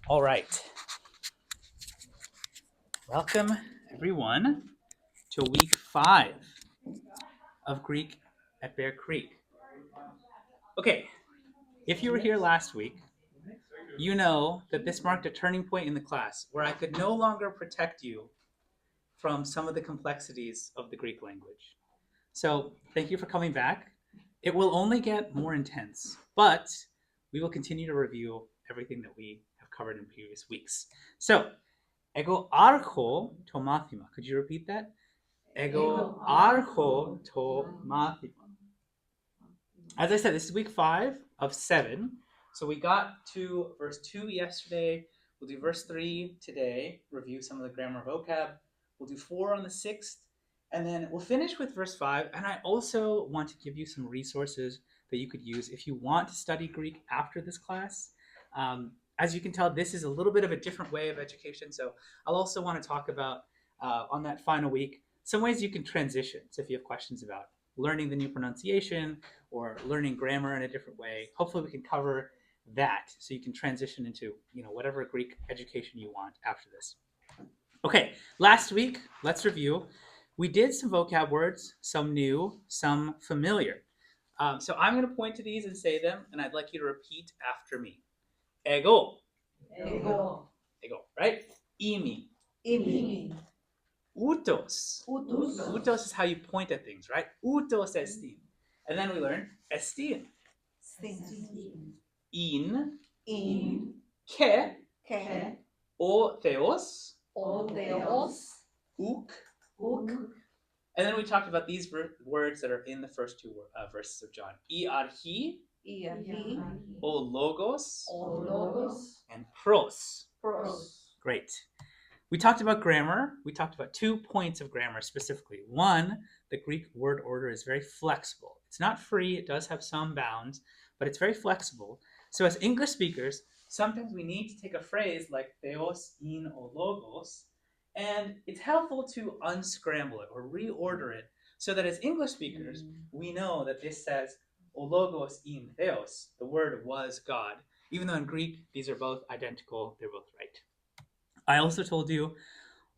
All right. Welcome, everyone, to week 5 of Greek at Bear Creek. Okay, if you were here last week, you know that this marked a turning point in the class where I could no longer protect you from some of the complexities of the Greek language. So, thank you for coming back. It will only get more intense, but we will continue to review everything that we have covered in previous weeks. So, ego archo to mathema. Could you repeat that? Ego archo to mathema. As I said, this is week 5 of 7. So we got to verse 2 yesterday. We'll do verse 3 today, review some of the grammar vocab. We'll do 4 on the 6th, and then we'll finish with verse 5. And I also want to give you some resources that you could use if you want to study Greek after this class. As you can tell, this is a little bit of a different way of education. So I'll also want to talk about, on that final week, some ways you can transition. So if you have questions about learning the new pronunciation or learning grammar in a different way, hopefully we can cover that so you can transition into whatever Greek education you want after this. Okay, last week, let's review. We did some vocab words, some new, some familiar. So I'm going to point to these and say them, and I'd like you to repeat after me. Ego. Ego. Ego, right? Imi. Imi. Utos. Utus. Utos is how you point at things, right? Utos estin. And then we learn estin. Stin. In. In. Ke. Ke. O theos. O theos. Uk. Uk. And then we talked about these words that are in the first two verses of John. Iarchi. Iarchi. O logos. O logos. And pros. Pros. Great. We talked about grammar. We talked about 2 points of grammar specifically. One, the Greek word order is very flexible. It's not free. It does have some bounds, but it's very flexible. So as English speakers, sometimes we need to take a phrase like theos, in, or logos, and it's helpful to unscramble it or reorder it so that as English speakers, we know that this says o logos in theos. The word was God. Even though in Greek, these are both identical. They're both right. I also told you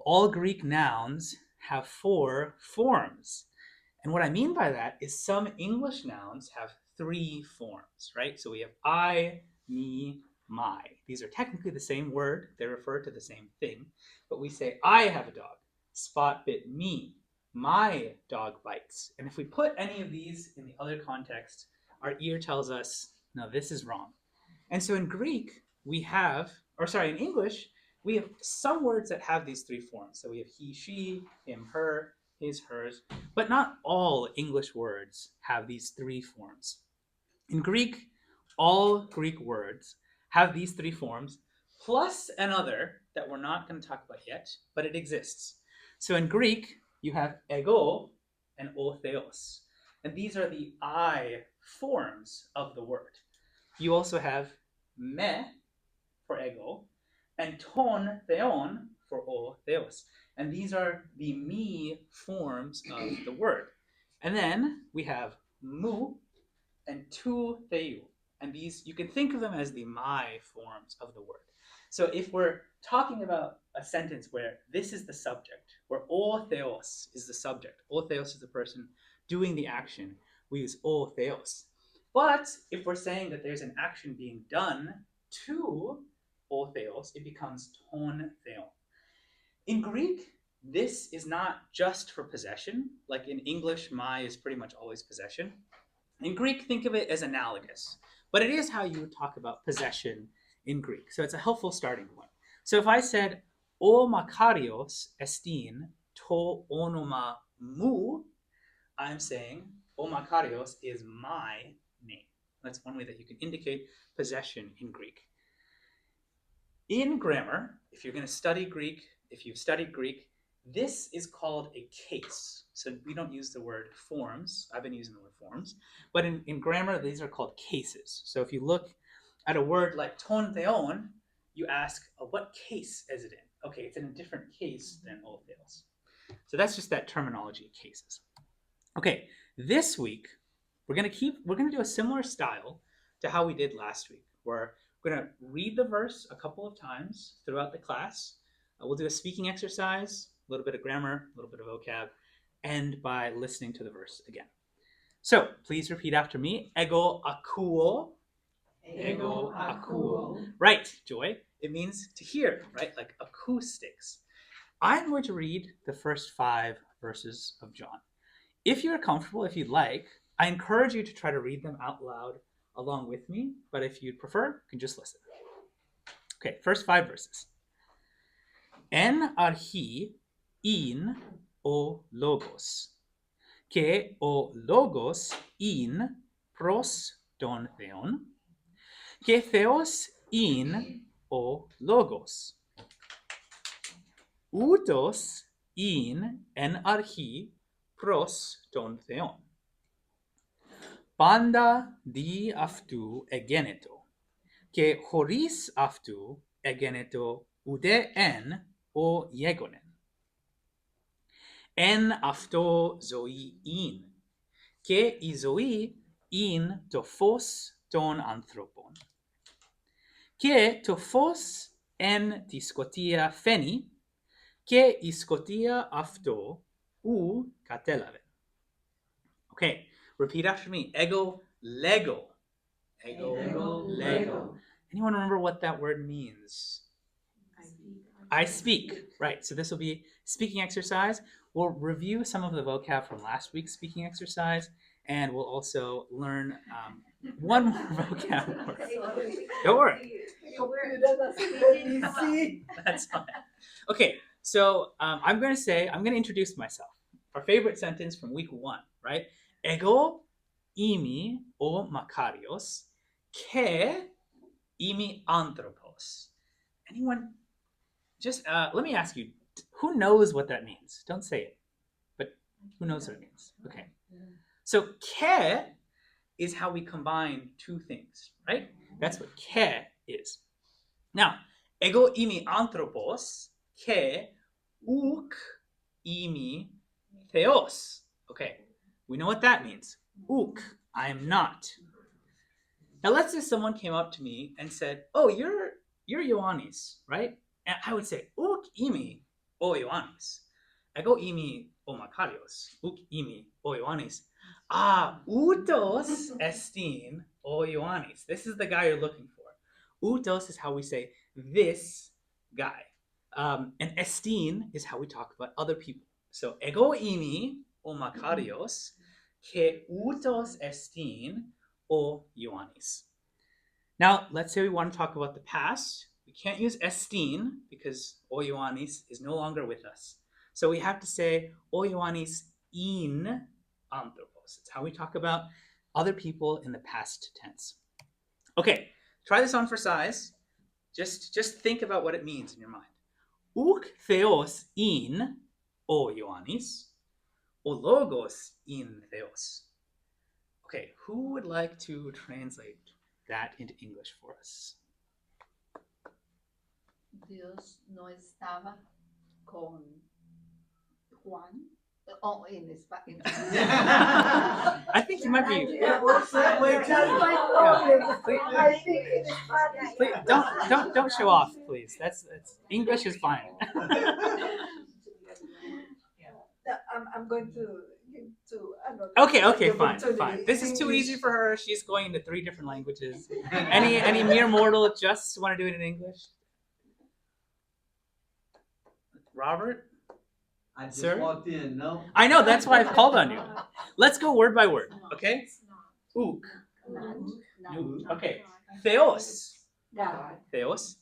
all Greek nouns have 4 forms. And what I mean by that is some English nouns have 3 forms, right? So we have I, me, my. These are technically the same word. They refer to the same thing. But we say, I have a dog. Spot bit me. My dog bites. And if we put any of these in the other context, our ear tells us, no, this is wrong. And so in Greek, in English, we have some words that have these 3 forms. So we have he, she, him, her, his, hers. But not all English words have these 3 forms. In Greek, all Greek words have these 3 forms, plus another that we're not going to talk about yet, but it exists. So in Greek, you have ego and o theos. And these are the I forms of the word. You also have me for ego, and ton theon for o theos. And these are the me forms of the word. And then we have mu and tu theou. And these, you can think of them as the my forms of the word. So if we're talking about a sentence where this is the subject, where o theos is the subject, o theos is the person doing the action, we use o theos. But if we're saying that there's an action being done to o theos, it becomes ton theon. In Greek, this is not just for possession. Like in English, my is pretty much always possession. In Greek, think of it as analogous. But it is how you would talk about possession in Greek. So it's a helpful starting point. So if I said, o makarios estin to onoma mu, I'm saying, o makarios is my name. That's one way that you can indicate possession in Greek. In grammar, if you're going to study Greek, if you've studied Greek, this is called a case. So we don't use the word forms. I've been using the word forms. But in grammar, these are called cases. So if you look at a word like ton theon, you ask, what case is it in? Okay, it's in a different case than o theos. So that's just that terminology, cases. Okay, this week, we're going to do a similar style to how we did last week, where We're going to read the verse a couple of times throughout the class. We'll do a speaking exercise, a little bit of grammar, a little bit of vocab, and by listening to the verse again. So please repeat after me. Ego akuo. Ego akuo. Right, Joy. It means to hear, right? Like acoustics. I'm going to read the first 5 verses of John. If you're comfortable, if you'd like, I encourage you to try to read them out loud along with me. But if you'd prefer, you can just listen. Okay, first 5 verses. En archi in o logos, que o logos in pros don theon, que theos in o logos. Outos in en archi pros ton theon. Panda di aftu egeneto, que horis aftu egeneto ude en o yegonen. En afto zoi in, que izoi in to phos ton anthropon. Que to phos en diskotia pheni, que iskotia afto u katelaven. Okay, repeat after me. Ego lego. Ego lego. Anyone remember what that word means? I speak. Right, so this will be speaking exercise. We'll review some of the vocab from last week's speaking exercise, and we'll also learn one more vocab word. Don't worry. That's fine. Okay, so I'm going to introduce myself. Our favorite sentence from week 1, right? Ego imi o Makarios, ke imi anthropos. Anyone? Just let me ask you, who knows what that means? Don't say it, but who knows what it means? Okay. So ke is how we combine 2 things, right? That's what ke is. Now, ego imi anthropos, ke uk imi theos. Okay, we know what that means. Uk, I am not. Now let's say someone came up to me and said, "Oh, you're Ioannis, right?" And I would say, "Uk imi o Ioannis. Ego imi o Makarios. Uk imi o Ioannis. Ah, outos estin o Ioannis." This is the guy you're looking for. Outos is how we say this guy. And estin is how we talk about other people. So, ego imi o Makarios, que outos estin o Ioannis. Now, let's say we want to talk about the past. We can't use estin because o Ioannis is no longer with us. So we have to say o Ioannis in anthropos. It's how we talk about other people in the past tense. Okay, try this on for size. Just think about what it means in your mind. Uk theos in o Ioannis, o logos in theos. Okay, who would like to translate that into English for us? Dios no estaba con Juan. Oh, in Spanish. I think you might be. Yeah, what's that way too? Please, don't show off, please. That's English is fine. I'm going to Okay, fine. This is too easy for her. She's going into 3 different languages. Any mere mortal just want to do it in English? Robert? I just Sir? walked in, no? I know, that's why I've called on you. Let's go word by word, okay? Uk. Okay. Theos. Theos.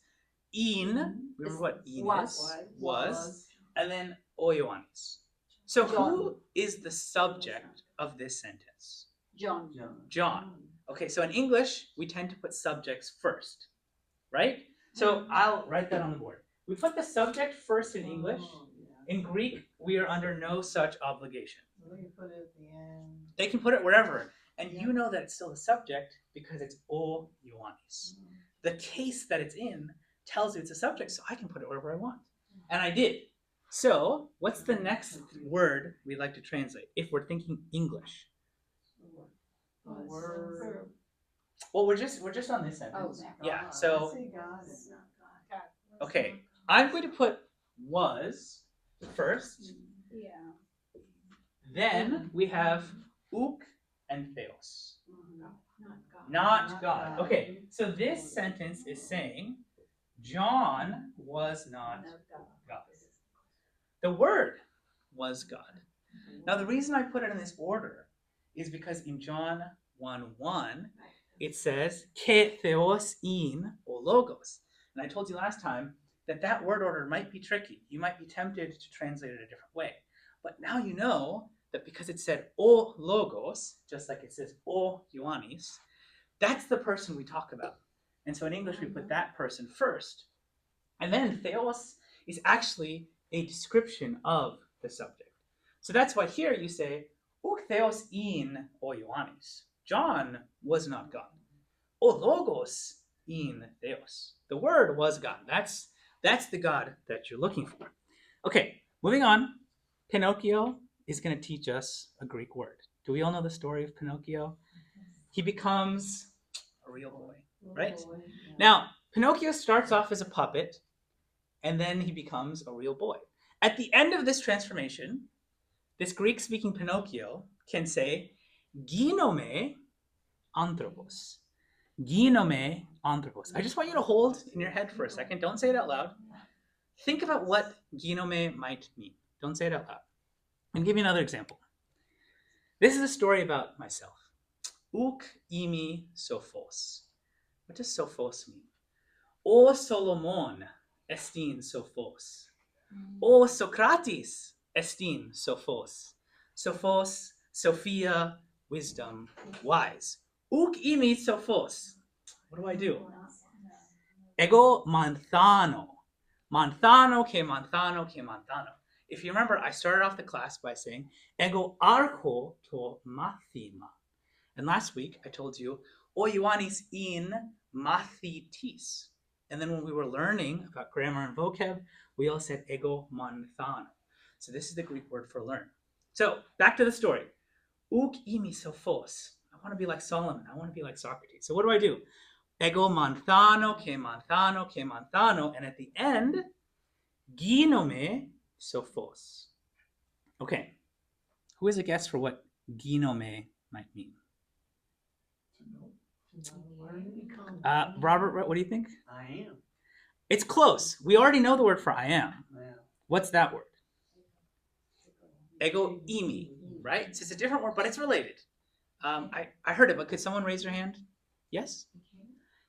In. Remember what in is? Was. And then o Ioannis. So who is the subject of this sentence? John. John. Okay, so in English, we tend to put subjects first, right? So I'll write that on the board. We put the subject first in English. In Greek, we are under no such obligation. We can put it at the end. They can put it wherever. And you know that it's still the subject because it's o Ioannis. The case that it's in tells you it's a subject, so I can put it wherever I want. And I did. So, what's the next word we'd like to translate if we're thinking English? Word. Well, we're just on this Oh, sentence. never. Yeah. I So see God. okay, I'm going to put was first. Yeah. Then we have uk and theos. Not God. Not God. Okay, so this sentence is saying John was not God. The Word was God. Now, the reason I put it in this order is because in John 1:1, it says ke theos in o logos. And I told you last time that that word order might be tricky. You might be tempted to translate it a different way. But now you know that because it said o logos, just like it says o Ioannis, that's the person we talk about. And so in English, we put that person first. And then theos is actually a description of the subject. So that's why here you say, uk theos in o Ioannis. John was not God. O logos in theos. The Word was God. That's the God that you're looking for. Okay, moving on. Pinocchio is going to teach us a Greek word. Do we all know the story of Pinocchio? He becomes a real boy, right? Now, Pinocchio starts off as a puppet, and then he becomes a real boy. At the end of this transformation, this Greek-speaking Pinocchio can say, Ginome anthropos. Ginome anthropos. I just want you to hold in your head for a second. Don't say it out loud. Think about what ginome might mean. Don't say it out loud. I'll give you another example. This is a story about myself. Uk imi sophos. What does sophos mean? O Solomon estin sophos. O Socrates estin sophos. Sophos, Sophia, wisdom, wise. Uk imi sophos. What do I do? Ego manthano. Manthano ke manthano ke manthano. If you remember, I started off the class by saying ego archo to mathema. And last week I told you o Ioannis in mathitis. And then when we were learning about grammar and vocab, we all said ego manthano. So this is the Greek word for learn. So back to the story. Uk imi sophos. I want to be like Solomon. I want to be like Socrates. So what do I do? Ego manthano ke manthano ke manthano. And at the end, ginome sophos. Okay. Who has a guess for what ginome might mean? Robert, what do you think? I am. It's close. We already know the word for I am. Yeah. What's that word? Ego imi, right? So it's a different word, but it's related. I heard it, but could someone raise their hand? Yes?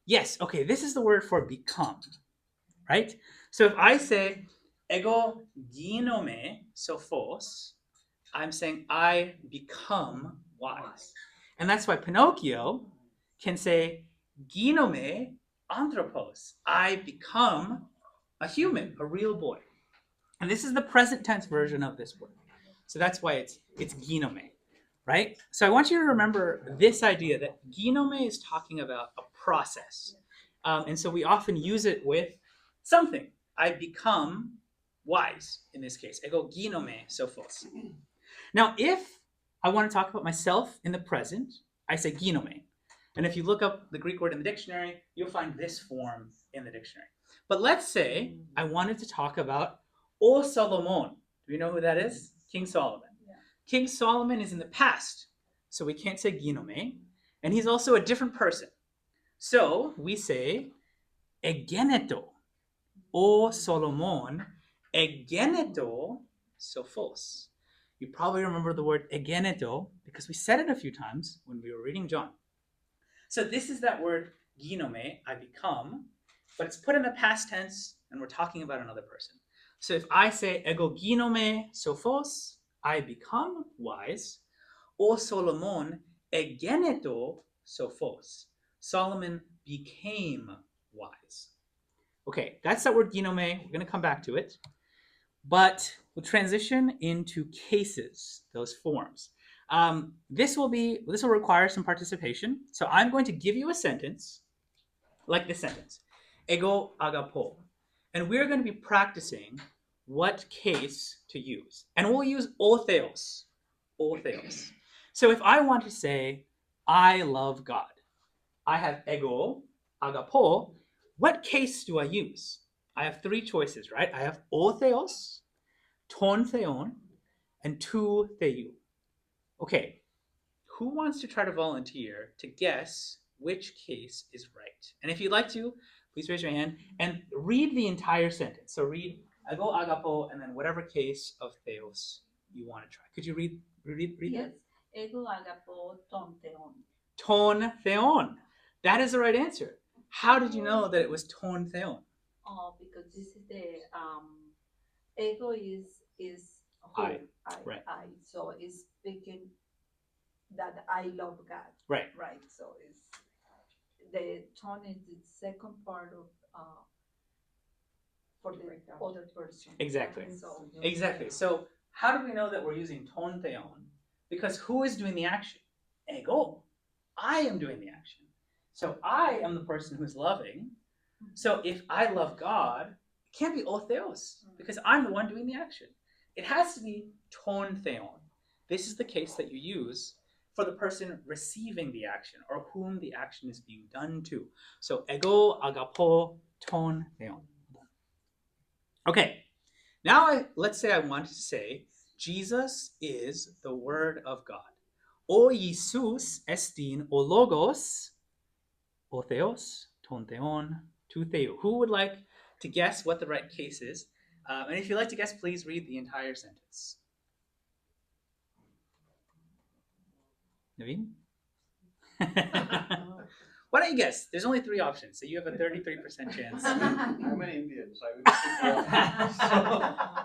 Yes. Okay, this is the word for become, right? So if I say ego ginome sophos, I'm saying I become wise. And that's why Pinocchio can say ginome anthropos. I become a human, a real boy. And this is the present tense version of this word. So that's why it's ginome, right? So I want you to remember this idea that ginome is talking about a process. And so we often use it with something. I become wise, in this case. Ego ginome sophos. Now, if I want to talk about myself in the present, I say ginome. And if you look up the Greek word in the dictionary, you'll find this form in the dictionary. But let's say I wanted to talk about O Solomon. Do you know who that is? King Solomon. Yeah. King Solomon is in the past, so we can't say ginome. And he's also a different person. So we say egeneto. O Solomon egeneto sophos. You probably remember the word egeneto because we said it a few times when we were reading John. So this is that word ginome, I become, but it's put in the past tense and we're talking about another person. So if I say ego ginome sophos, I become wise, o Solomon egeneto sophos. Solomon became wise. Okay, that's that word ginome. We're going to come back to it. But we'll transition into cases, those forms. This will require some participation. So I'm going to give you a sentence, like this sentence, ego agapo. And we're going to be practicing what case to use. And we'll use o theos. O theos. So if I want to say, I love God, I have ego, agapo. What case do I use? I have three choices, right? I have o theos, ton theon, and tu theou. Okay, who wants to try to volunteer to guess which case is right? And if you'd like to, please raise your hand and read the entire sentence. So read ego, agapo, and then whatever case of theos you want to try. Could you read Yes. that? Ego agapo ton theon. Ton theon. That is the right answer. How did you know that it was ton theon? Oh, because this is the ego is who I, right. I. So it's speaking that I love God. Right. Right. So it's the ton is the second part of for the other person. Exactly. Right? So Exactly. So how do we know that we're using ton theon? Because who is doing the action? Ego. I am doing the action. So I am the person who's loving. So if I love God, it can't be o theos because I'm the one doing the action. It has to be ton theon. This is the case that you use for the person receiving the action or whom the action is being done to. So ego, agapo, ton theon. Okay, now let's say I wanted to say Jesus is the Word of God. O Jesus estin o logos, o theos, ton theon, tu theou. Who would like to guess what the right case is? And if you'd like to guess, please read the entire sentence. Naveen? Why don't you guess? There's only three options, so you have a 33% chance. I'm an Indian, so I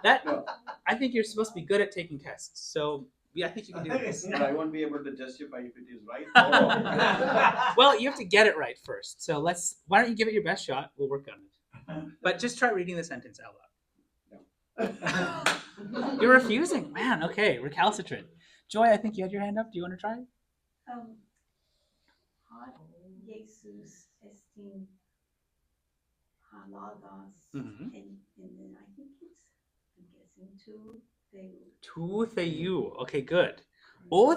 That No. I think you're supposed to be good at taking tests, so yeah, I think you can do this. But I won't be able to justify if it is right or wrong. Well, you have to get it right first. So why don't you give it your best shot? We'll work on it. But just try reading the sentence out loud. You're refusing. Man, okay, recalcitrant. Joy, I think you had your hand up. Do you want to try? Jesus estin halagos, Mhm. and then I think I'm guessing tu theou. Tu theou. Okay, good. O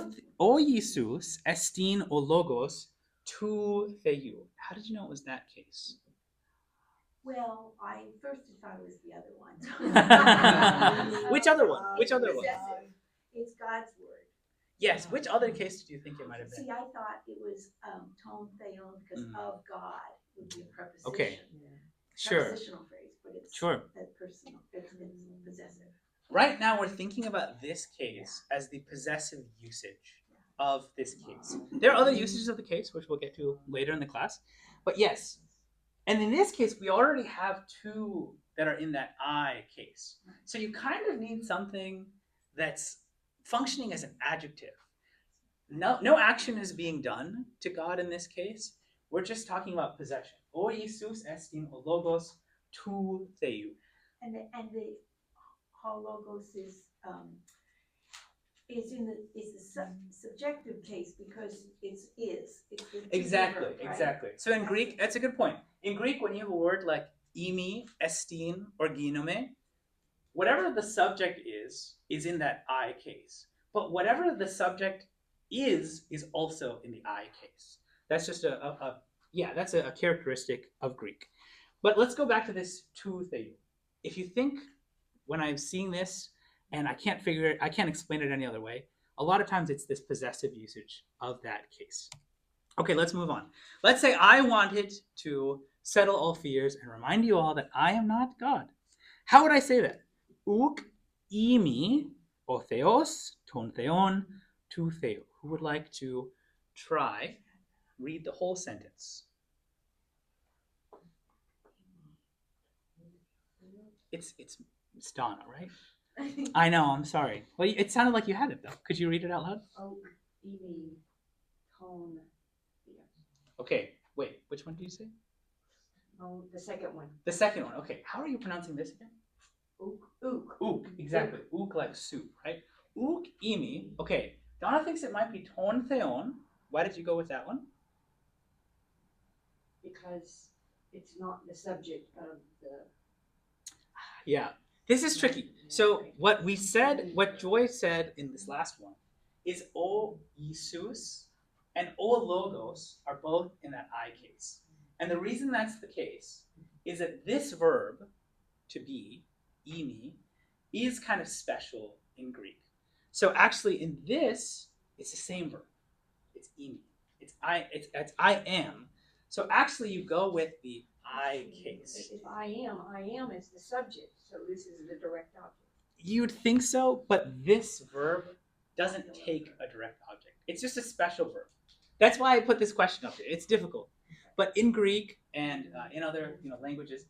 Jesus estin o logos tu theou. How did you know it was that case? Well, I first thought it was the other one. Which other one? Which other one? Possessive. It's God's word. Yes. Which other case did you think it might have been? See, I thought it was ton theon because of God would be a preposition. Okay. Sure. Prepositional phrase, but it's Sure. that personal. It's possessive. Right now, we're thinking about this case as the possessive usage of this case. There are other usages of the case, which we'll get to later in the class. But yes, and in this case, we already have two that are in that I case. So you kind of need something that's functioning as an adjective. No action is being done to God in this case. We're just talking about possession. O Jesus estin o logos tu theou. And the hologos is the subjective case because it's the Exactly, verb, right? exactly. So in Greek, that's a good point. In Greek, when you have a word like imi, estin, or ginome, whatever the subject is in that I case. But whatever the subject is also in the I case. That's just that's a characteristic of Greek. But let's go back to this tu theou. If you think when I'm seeing this and I can't explain it any other way, a lot of times it's this possessive usage of that case. Okay, let's move on. Let's say I wanted to settle all fears and remind you all that I am not God. How would I say that? Uk imi o theos ton theon tu theou. Who would like to try? Read the whole sentence. It's Donna, right? I know, I'm sorry. Well, it sounded like you had it, though. Could you read it out loud? Oh, imi, ton. Okay, wait, which one did you say? Oh, the second one. The second one, okay. How are you pronouncing this again? Ook. Ook, exactly. Ook like soup, right? Ook imi. Okay, Donna thinks it might be ton theon. Why did you go with that one? Because it's not the subject of the. Yeah, this is tricky. So what Joy said in this last one is O Jesus and ologos are both in that I case. And the reason that's the case is that this verb, to be, imi, is kind of special in Greek. So actually in this, it's the same verb. It's imi. It's I am. So actually you go with the I case. If I am is the subject, so this is the direct object. You'd think so, but this verb doesn't take a direct object. It's just a special verb. That's why I put this question up here. It's difficult. But in Greek and in other languages,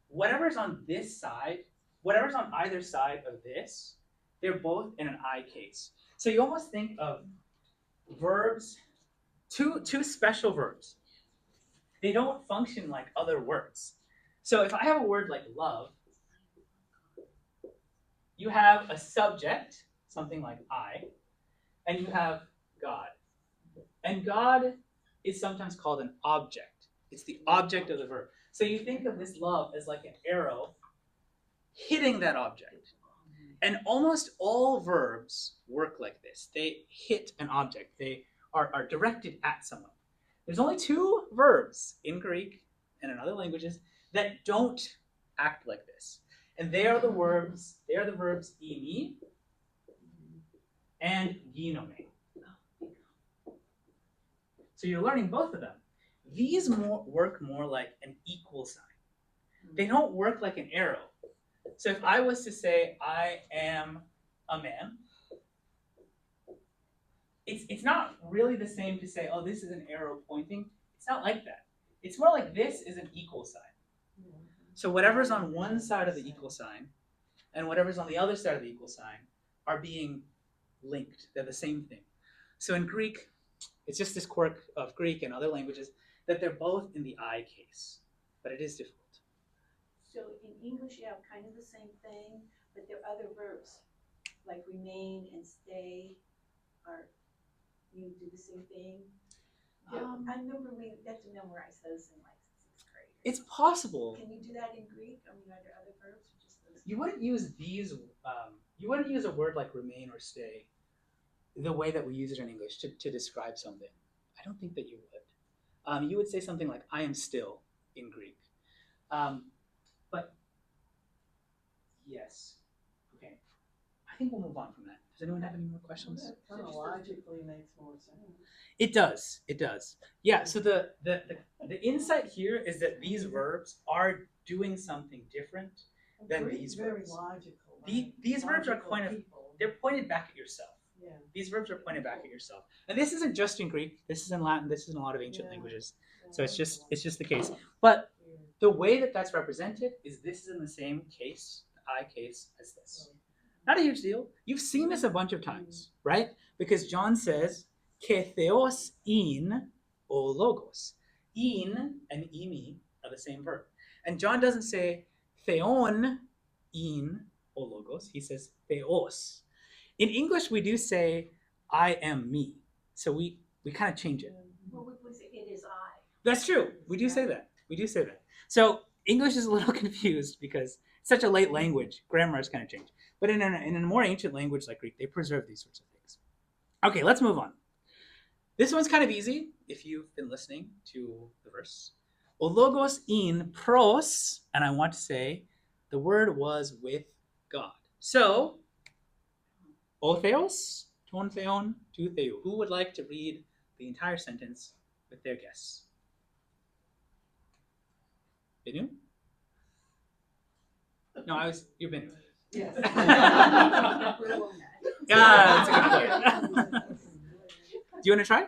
whatever's on this side, whatever's on either side of this, they're both in an I case. So you almost think of verbs, two special verbs. They don't function like other words. So if I have a word like love, you have a subject, something like I, and you have God. And God is sometimes called an object. It's the object of the verb. So you think of this love as like an arrow hitting that object. And almost all verbs work like this. They hit an object. They are directed at someone. There's only two verbs in Greek and in other languages that don't act like this. And they are the verbs imi and ginome. So you're learning both of them. These work more like an equal sign. They don't work like an arrow. So if I was to say, I am a man, it's not really the same to say, oh, this is an arrow pointing. It's not like that. It's more like this is an equal sign. So whatever's on one side of the equal sign and whatever's on the other side of the equal sign are being linked. They're the same thing. So in Greek, it's just this quirk of Greek and other languages that they're both in the I case, but it is difficult. So in English, you have kind of the same thing, but there are other verbs, like remain and stay, are, you do the same thing? I remember we got to memorize those in like 6th grade. It's possible. Can you do that in Greek? I mean, are there other verbs or just those? You wouldn't use these, you wouldn't use a word like remain or stay the way that we use it in English to describe something. I don't think that you would. You would say something like, I am still in Greek. But yes. Okay. I think we'll move on from that. Does anyone have any more questions? That kind of logically makes more sense. It does. It does. Yeah. So the insight here is that these verbs are doing something different than these Very verbs. logical. Right? These verbs are Logical kind of people. they're pointed back at yourself. Yeah. These verbs are pointed back at yourself. And this isn't just in Greek. This is in Latin. This is in a lot of ancient Yeah. languages. So it's just the case. But the way that that's represented is this is in the same case, the I case, as this. Not a huge deal. You've seen this a bunch of times, right? Because John says, "Ke theos in o logos." In and imi are the same verb. And John doesn't say theon in o logos. He says theos. In English, we do say, I am me. So we kind of change it. Well, we say it is I. That's true. We do say that. We do say that. So English is a little confused because it's such a late language. Grammar has kind of changed. But in a more ancient language like Greek, they preserve these sorts of things. Okay, let's move on. This one's kind of easy if you've been listening to the verse. O logos in pros, and I want to say the word was with God. So, o theos, ton theon, tu theou. Who would like to read the entire sentence with their guess? Binu? No, you're Binu. Yes. Yeah, that's a good point. Do you want to try?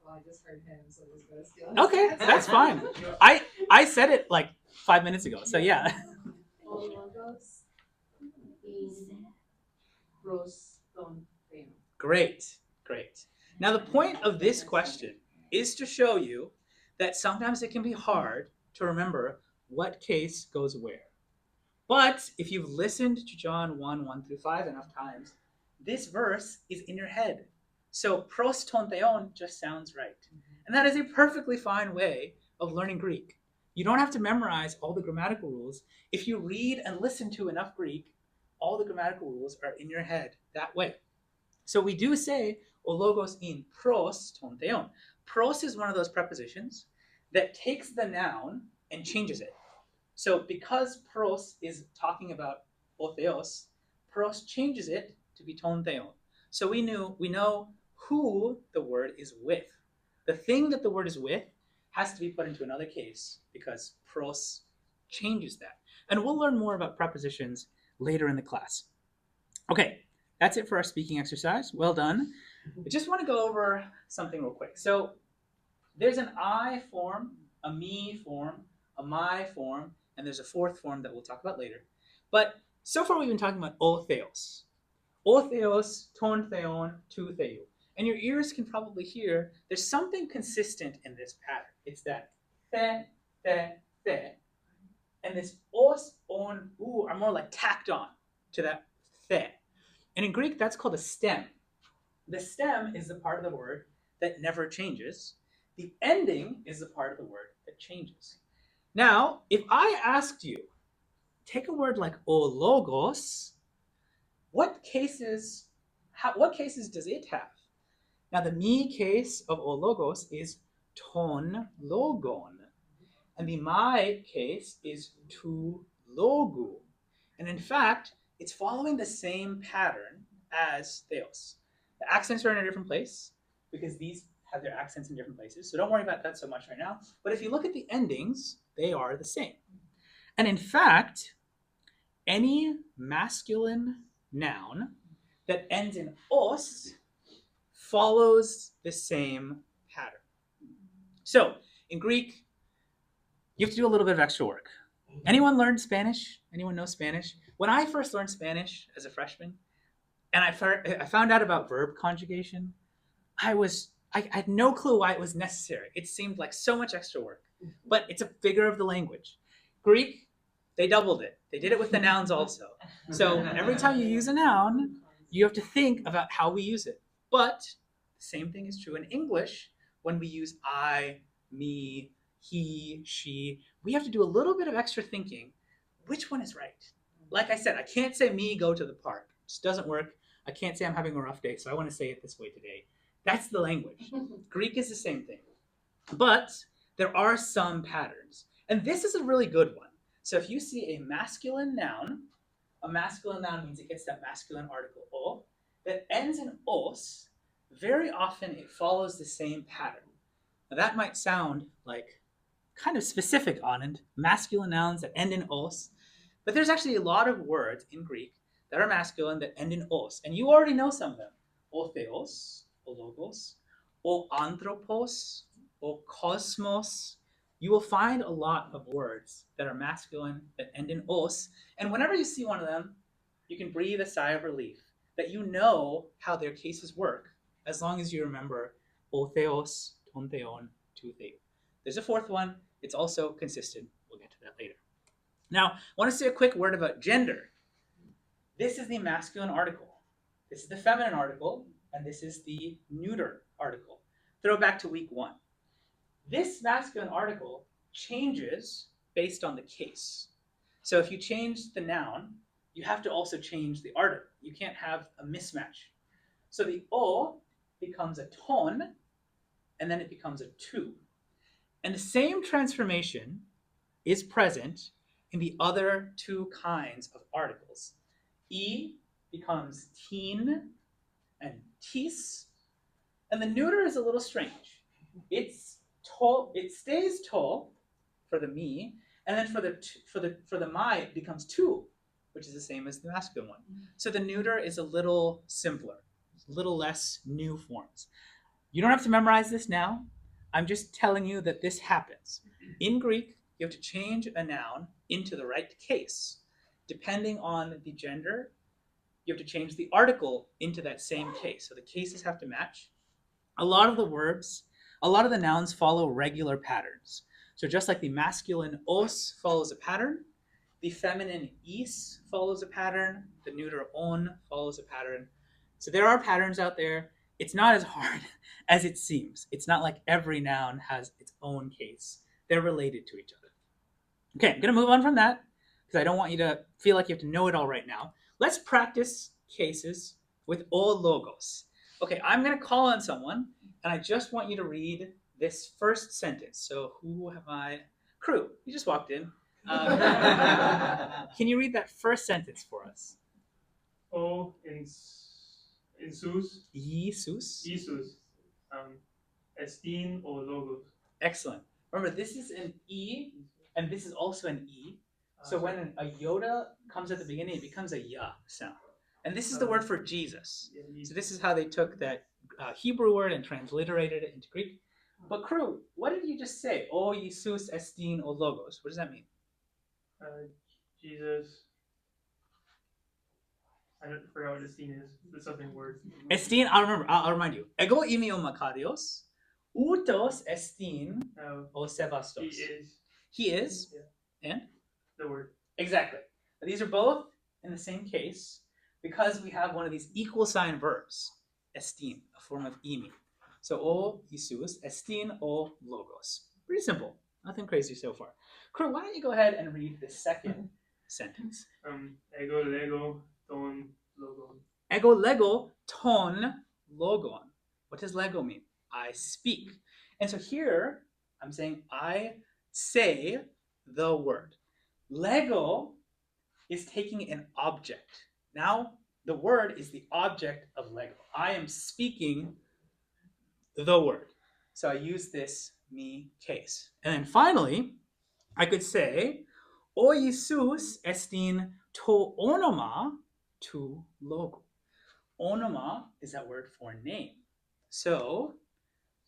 Well, I just heard him, so I was gonna steal. Okay, that's fine. I said it like 5 minutes ago, so yeah. Logos in pros ton theon. Great. Now the point of this question is to show you that sometimes it can be hard to remember what case goes where. But if you've listened to John 1:1-5 enough times, this verse is in your head. So pros ton theon just sounds right. And that is a perfectly fine way of learning Greek. You don't have to memorize all the grammatical rules. If you read and listen to enough Greek, all the grammatical rules are in your head that way. So we do say O logos in pros ton theon. Pros is one of those prepositions that takes the noun and changes it. So because pros is talking about o theos, pros changes it to be ton theon. So we know who the word is with. The thing that the word is with has to be put into another case because pros changes that. And we'll learn more about prepositions later in the class. Okay, that's it for our speaking exercise. Well done. I just want to go over something real quick. So there's an I form, a me form, a my form, and there's a fourth form that we'll talk about later. But so far we've been talking about o theos. O theos, ton theon, tu theou. And your ears can probably hear there's something consistent in this pattern. It's that the, and this os, on, u are more like tacked on to that the. And in Greek, that's called a stem. The stem is the part of the word that never changes. The ending is the part of the word that changes. Now, if I asked you, take a word like o logos, what cases does it have? Now, the me case of o logos is ton logon. And the my case is tu logu. And in fact, it's following the same pattern as theos. The accents are in a different place because these have their accents in different places. So don't worry about that so much right now. But if you look at the endings, they are the same. And in fact, any masculine noun that ends in os follows the same pattern. So in Greek, you have to do a little bit of extra work. Anyone learned Spanish? Anyone know Spanish? When I first learned Spanish as a freshman, and I found out about verb conjugation, I had no clue why it was necessary. It seemed like so much extra work, but it's a figure of the language. Greek, they doubled it. They did it with the nouns also. So every time you use a noun, you have to think about how we use it. But the same thing is true in English when we use I, me, he, she. We have to do a little bit of extra thinking. Which one is right? Like I said, I can't say me go to the park. It just doesn't work. I can't say I'm having a rough day, so I want to say it this way today. That's the language. Greek is the same thing. But there are some patterns. And this is a really good one. So if you see a masculine noun means it gets that masculine article o, that ends in os, very often it follows the same pattern. Now that might sound like kind of specific on masculine nouns that end in os, but there's actually a lot of words in Greek that are masculine that end in os, and you already know some of them. O theos, o logos, o anthropos, o cosmos. You will find a lot of words that are masculine that end in os, and whenever you see one of them, you can breathe a sigh of relief that you know how their cases work, as long as you remember o theos, ton theon, tu theou. There's a fourth one. It's also consistent. We'll get to that later. Now, I want to say a quick word about gender. This is the masculine article. This is the feminine article, and this is the neuter article. Throw back to week 1. This masculine article changes based on the case. So if you change the noun, you have to also change the article. You can't have a mismatch. So the o becomes a ton, and then it becomes a tu. And the same transformation is present in the other two kinds of articles. E becomes teen and tis, and the neuter is a little strange. It stays to for the me, and then for the my it becomes tu, which is the same as the masculine one. So the neuter is a little simpler, a little less new forms. You don't have to memorize this now. I'm just telling you that this happens. In Greek, you have to change a noun into the right case. Depending on the gender, you have to change the article into that same case. So the cases have to match. A lot of the nouns follow regular patterns. So just like the masculine os follows a pattern, the feminine is follows a pattern, the neuter on follows a pattern. So there are patterns out there. It's not as hard as it seems. It's not like every noun has its own case. They're related to each other. Okay, I'm going to move on from that because I don't want you to feel like you have to know it all right now. Let's practice cases with o logos. Okay, I'm going to call on someone, and I just want you to read this first sentence. So who have I? Crew, you just walked in. Can you read that first sentence for us? O in sus, Jesus. Isus, estin o logos. Excellent. Remember, this is an E, and this is also an E. So when a iota comes at the beginning, it becomes a ya sound. And this is the word for Jesus. So this is how they took that Hebrew word and transliterated it into Greek. But crew, what did you just say? O Jesus estin o logos. What does that mean? Jesus. I forgot what estin is. It's something word. Estin, I'll remind you. Ego imi o makarios, utos estin o sebastos. He is, Yeah. and? The word. Exactly. These are both in the same case because we have one of these equal sign verbs, estin, a form of imi. So, o Jesus, estin o logos. Pretty simple. Nothing crazy so far. Crew, why don't you go ahead and read the second sentence? Ego lego ton logon. Ego lego ton logon. What does lego mean? I speak. And so here, I'm saying I say the word. Lego is taking an object. Now, the word is the object of Lego. I am speaking the word. So I use this me case. And then finally, I could say, O Jesus estin to onoma tu logo. Onoma is that word for name. So,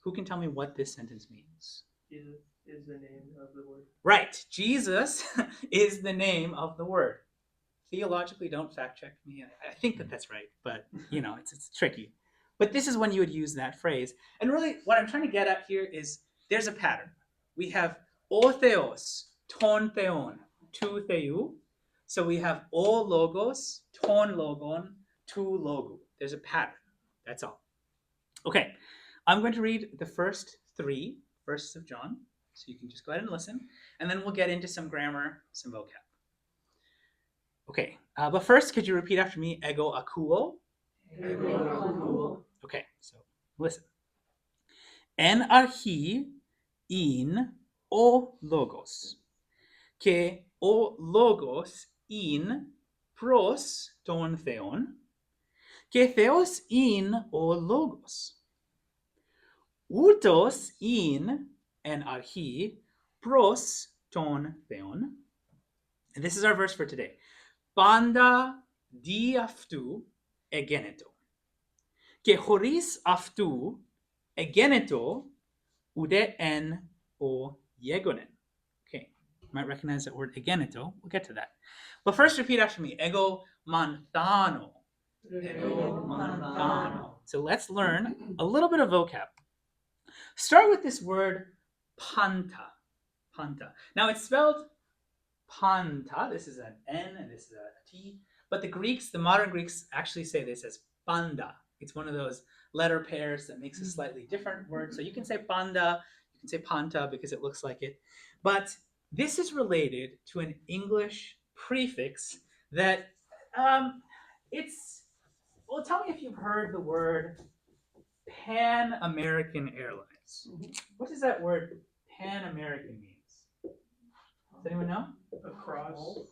who can tell me what this sentence means? Jesus is the name of the word. Right. Jesus is the name of the word. Theologically, don't fact check me. I think that that's right, but it's tricky. But this is when you would use that phrase. And really, what I'm trying to get at here is there's a pattern. We have o theos, ton theon, tu theou. So we have o logos, ton logon, tu logu. There's a pattern. That's all. Okay, I'm going to read the first 3 verses of John. So you can just go ahead and listen. And then we'll get into some grammar, some vocab. Okay, but first, could you repeat after me? Ego akuo. Ego akuo. Okay, so listen. En archi in o logos. Que o logos in pros ton theon. Que theos in o logos. Utos in en archi pros ton theon. And this is our verse for today. Panda di aftu egeneto. Και χωρίς αυτού εγκαίνετο ουδέ εν ο γέγονεν. Okay, you might recognize that word egeneto. We'll get to that. But first repeat after me. Ego manthano. Ego manthano. So let's learn a little bit of vocab. Start with this word panta. Panta. Now it's spelled panta. This is an N and this is a T. But the modern Greeks actually say this as panda. It's one of those letter pairs that makes a slightly different word. So you can say panda, you can say panta because it looks like it. But this is related to an English prefix that well, tell me if you've heard the word Pan-American Airlines. What does that word Pan-American mean? Does anyone know? Across.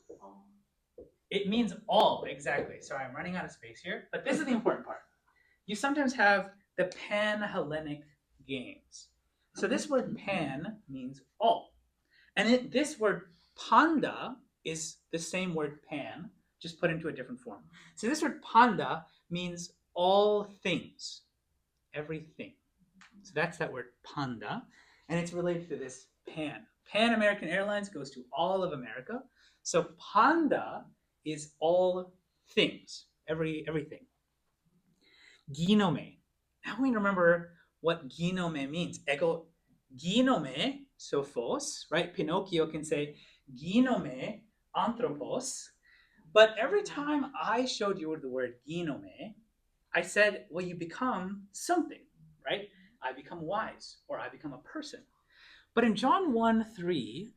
It means all, exactly. Sorry, I'm running out of space here. But this is the important part. You sometimes have the Pan-Hellenic Games. So this word pan means all. And this word panda is the same word pan, just put into a different form. So this word panda means all things, everything. So that's that word panda. And it's related to this pan. Pan-American Airlines goes to all of America. So panda is all things, everything. Ginome. Now we remember what ginome means. Ego ginome, sophos, right? Pinocchio can say ginome anthropos. But every time I showed you the word ginome, I said, well, you become something, right? I become wise, or I become a person. But in John 1:3,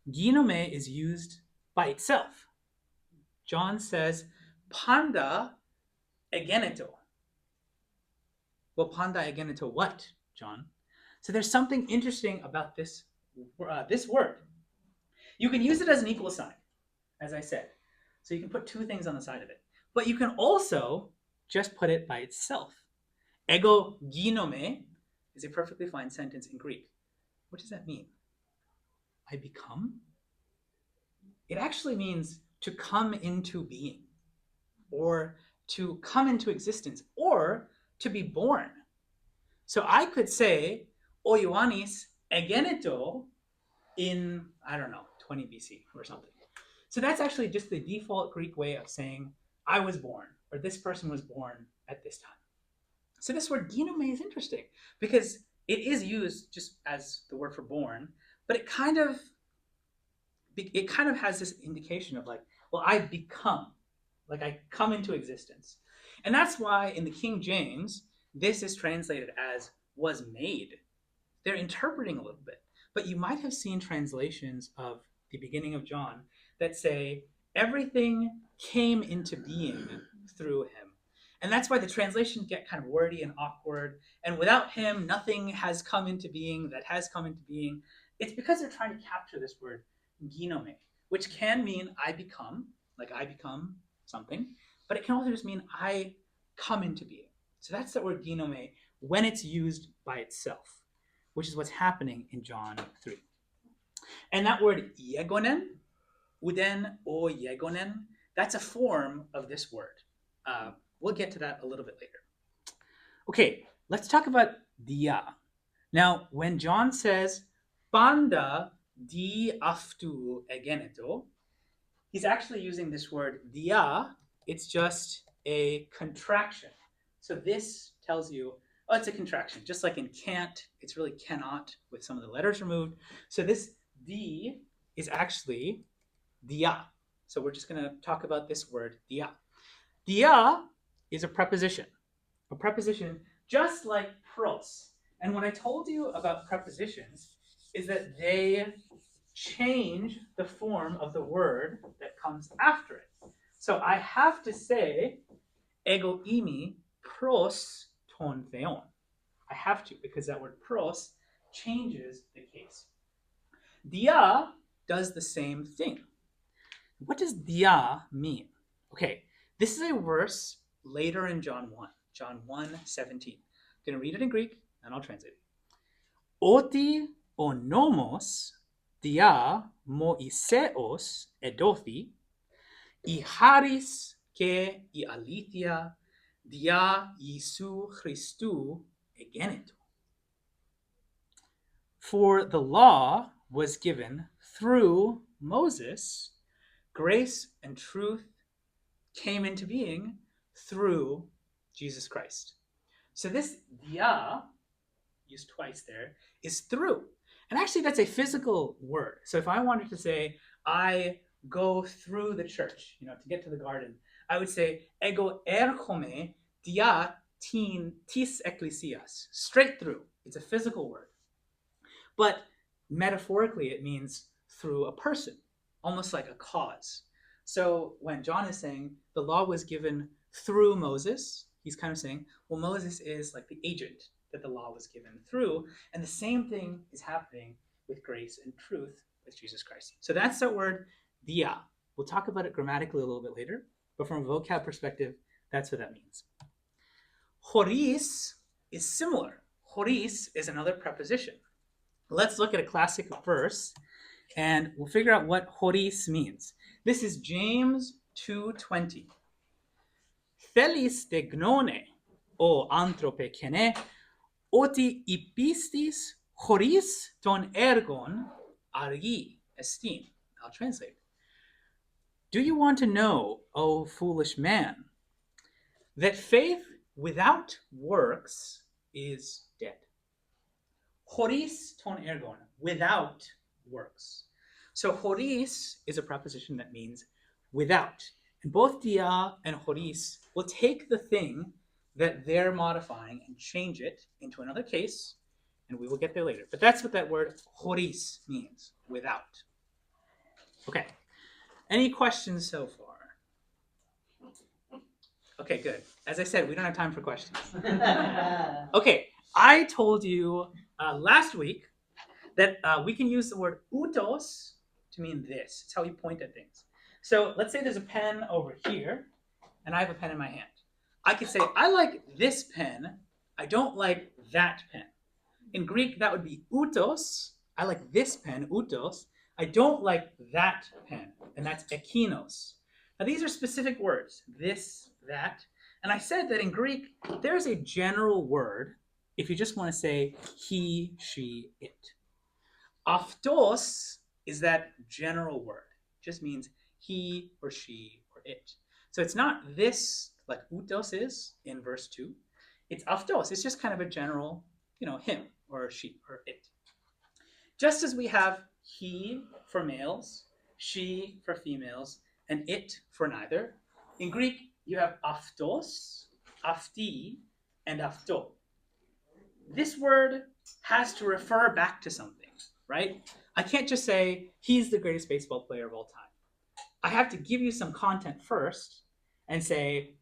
ginome is used by itself. John says, panda egeneto. Well, panda again into what, John? So there's something interesting about this word. You can use it as an equal sign, as I said. So you can put two things on the side of it. But you can also just put it by itself. Ego ginome is a perfectly fine sentence in Greek. What does that mean? I become? It actually means to come into being, or to come into existence, or to be born. So I could say, O Ioannis egeneto in, I don't know, 20 BC or something. So that's actually just the default Greek way of saying, I was born, or this person was born at this time. So this word ginome is interesting because it is used just as the word for born, but it kind of has this indication of like, well, I become, like I come into existence. And that's why in the King James, this is translated as was made. They're interpreting a little bit, but you might have seen translations of the beginning of John that say everything came into being through him. And that's why the translations get kind of wordy and awkward. And without him, nothing has come into being that has come into being. It's because they're trying to capture this word ginome, which can mean I become, like I become something, but it can also just mean I come into being. So that's the word ginome when it's used by itself, which is what's happening in John 3. And that word yegonen, uden o yegonen, that's a form of this word. We'll get to that a little bit later. Okay, let's talk about dia. Now, when John says panda di aftu egeneto, he's actually using this word dia. It's just a contraction. So this tells you, oh, it's a contraction. Just like in can't, it's really cannot with some of the letters removed. So this di is actually dia. So we're just going to talk about this word dia. Dia is a preposition just like pros. And what I told you about prepositions is that they change the form of the word that comes after it. So I have to say ego imi pros ton theon. I have to, because that word pros changes the case. Dia does the same thing. What does dia mean? Okay, this is a verse later in John 1:17. I'm going to read it in Greek, and I'll translate it. Oti o nomos dia moiseos edothi, I haris ke I alithia dia Jesu Christu egeneto. For the law was given through Moses, grace and truth came into being through Jesus Christ. So this dia, used twice there, is through. And actually that's a physical word. So if I wanted to say, I go through the church, to get to the garden, I would say, ego erchome dia tis ecclesias, straight through. It's a physical word. But metaphorically, it means through a person, almost like a cause. So when John is saying the law was given through Moses, he's kind of saying, well, Moses is like the agent that the law was given through. And the same thing is happening with grace and truth with Jesus Christ. So that's that word dia. We'll talk about it grammatically a little bit later, but from a vocab perspective, that's what that means. Horis is similar. Horis is another preposition. Let's look at a classic verse and we'll figure out what horis means. This is James 2:20. Thelis de gnone o anthrope kene oti ipistis horis ton ergon argi esteem. I'll translate. Do you want to know, O foolish man, that faith without works is dead? Horis ton ergon, without works. So horis is a preposition that means without. And both dia and horis will take the thing that they're modifying and change it into another case, and we will get there later. But that's what that word horis means, without. Okay, any questions so far? Okay, good. As I said, we don't have time for questions. Okay, I told you last week that we can use the word utos to mean this. It's how we point at things. So let's say there's a pen over here, and I have a pen in my hand. I could say, I like this pen. I don't like that pen. In Greek, that would be utos. I like this pen, utos. I don't like that pen, and that's ekinos. Now, these are specific words, this, that. And I said that in Greek, there's a general word if you just want to say he, she, it. Aftos is that general word. It just means he or she or it. So it's not this like utos is in verse 2. It's aftos. It's just kind of a general, him or she or it. Just as we have he for males, she for females, and it for neither, in Greek you have aftos, afti, and afto. This word has to refer back to something, right? I can't just say he's the greatest baseball player of all time. I have to give you some content first and say,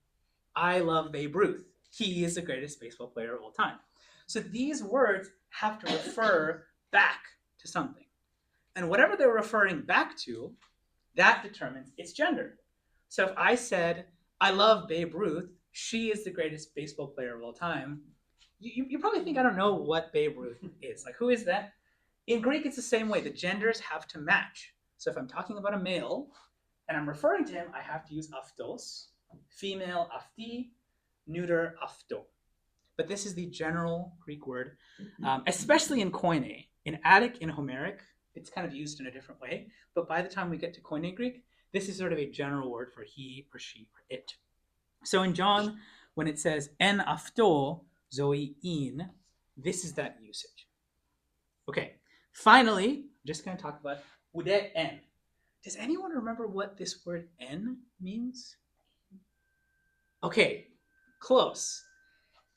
I love Babe Ruth. He is the greatest baseball player of all time. So these words have to refer back to something. And whatever they're referring back to, that determines its gender. So if I said, I love Babe Ruth, she is the greatest baseball player of all time, you probably think I don't know what Babe Ruth is. Like, who is that? In Greek, it's the same way. The genders have to match. So if I'm talking about a male and I'm referring to him, I have to use aftos, female afti, neuter afto. But this is the general Greek word, especially in Koine. In Attic, in Homeric, it's kind of used in a different way. But by the time we get to Koine Greek, this is sort of a general word for he or she or it. So in John, when it says en afto zoe in, this is that usage. Okay, finally, I'm just going to talk about ude en. Does anyone remember what this word en means? Okay, close.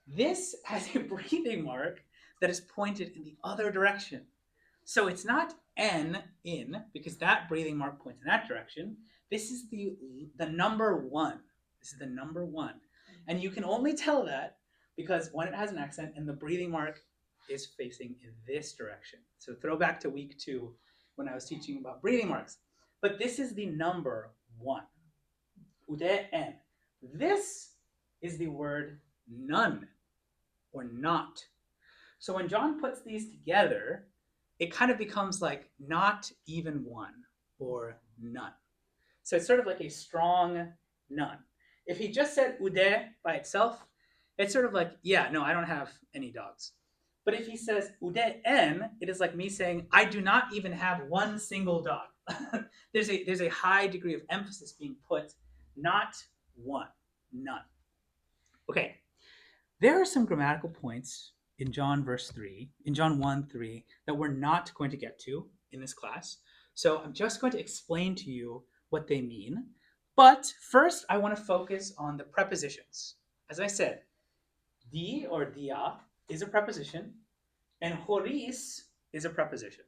This has a breathing mark that is pointed in the other direction. So it's not en in, because that breathing mark points in that direction. This is the number 1. This is the number 1. And you can only tell that because when it has an accent and the breathing mark is facing in this direction. So throw back to week 2 when I was teaching about breathing marks. But this is the number 1. Ude en. This is the word none or not. So when John puts these together, it kind of becomes like not even one or none. So it's sort of like a strong none. If he just said ude by itself, it's sort of like, yeah, no, I don't have any dogs. But if he says ude en, it is like me saying, I do not even have one single dog. There's a high degree of emphasis being put, not one, none. Okay, there are some grammatical points in John 1:3, that we're not going to get to in this class. So I'm just going to explain to you what they mean. But first, I want to focus on the prepositions. As I said, di or dia is a preposition, and horis is a preposition.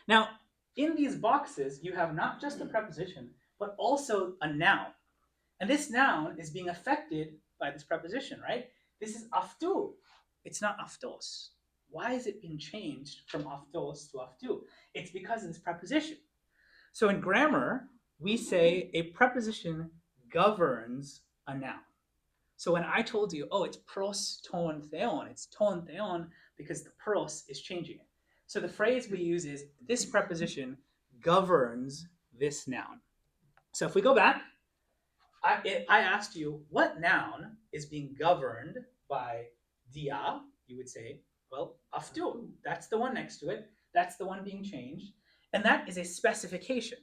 Now, in these boxes, you have not just a preposition, but also a noun. And this noun is being affected by this preposition, right? This is aftu. It's not aftos. Why is it being changed from aftos to aftu? It's because of this preposition. So in grammar, we say a preposition governs a noun. So when I told you, oh, it's pros ton theon, it's ton theon because the pros is changing it. So the phrase we use is this preposition governs this noun. So if we go back, I asked you what noun is being governed by dia. You would say, well, aftu. That's the one next to it. That's the one being changed. And that is a specification